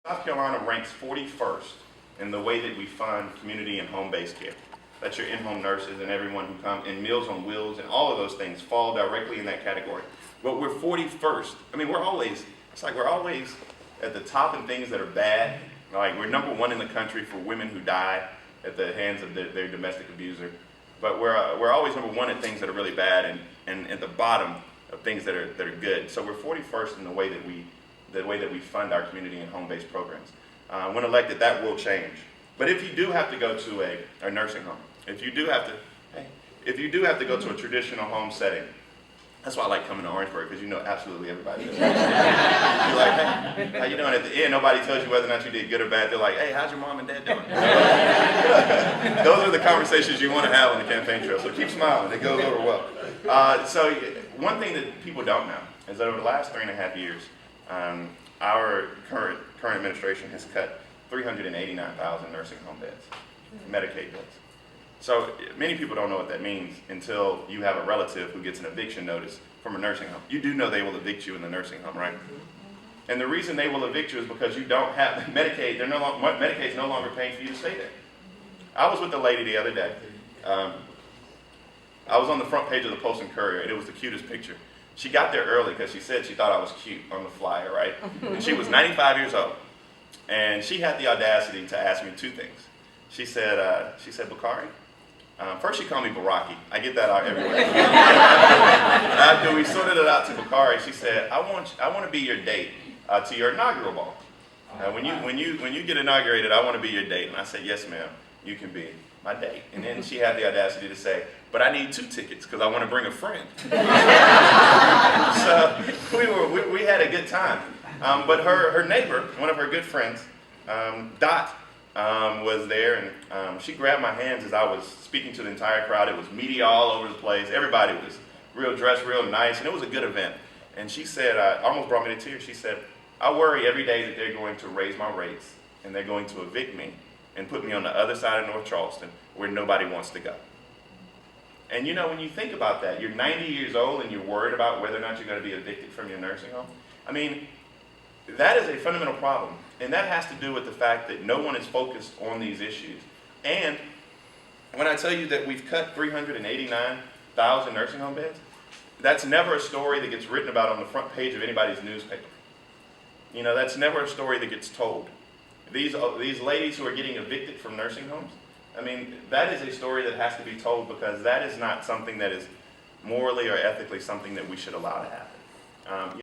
South Carolina ranks 41st in the way that we fund community and home-based care. That's your in-home nurses and everyone who comes, and Meals on Wheels, and all of those things fall directly in that category. But we're 41st. I mean, it's like we're always at the top in things that are bad. Like, we're number one in the country for women who die at the hands of their domestic abuser. But we're always number one at things that are really bad, and at the bottom of things that are good. So we're 41st in the way that we fund our community and home-based programs. When elected, that will change. But if you do have to go to a nursing home, if you do have to go to a traditional home setting, that's why I like coming to Orangeburg, because you know absolutely everybody. You're like, hey, how you doing? At the end, nobody tells you whether or not you did good or bad. They're like, hey, how's your mom and dad doing? Those are the conversations you want to have on the campaign trail. So keep smiling. It goes over well. So one thing that people don't know is that over the last 3.5 years, our current administration has cut 389,000 nursing home beds, Medicaid beds. So many people don't know what that means until you have a relative who gets an eviction notice from a nursing home. You do know they will evict you in the nursing home, right? And the reason they will evict you is because you don't have Medicaid. Medicaid's no longer paying for you to stay there. I was with a lady the other day. I was on the front page of the Post and Courier, and it was the cutest picture. She got there early because she said she thought I was cute on the flyer, right? And she was 95 years old. And she had the audacity to ask me two things. She said, Bakari, first she called me Baraki. I get that out everywhere. After we sorted it out to Bakari, she said, I want to be your date to your inaugural ball. When you get inaugurated, I want to be your date. And I said, yes, ma'am, you can be my date. And then she had the audacity to say, but I need 2 tickets because I want to bring a friend. So we had a good time. But her neighbor, one of her good friends, Dot, was there, and she grabbed my hands as I was speaking to the entire crowd. It was media all over the place. Everybody was dressed real nice, and it was a good event. And she said, almost brought me to tears. She said, I worry every day that they're going to raise my rates, and they're going to evict me and put me on the other side of North Charleston where nobody wants to go. And you know, when you think about that, you're 90 years old and you're worried about whether or not you're going to be evicted from your nursing home. I mean, that is a fundamental problem. And that has to do with the fact that no one is focused on these issues. And when I tell you that we've cut 389,000 nursing home beds, that's never a story that gets written about on the front page of anybody's newspaper. You know, that's never a story that gets told. These ladies who are getting evicted from nursing homes, I mean, that is a story that has to be told, because that is not something that is morally or ethically something that we should allow to happen.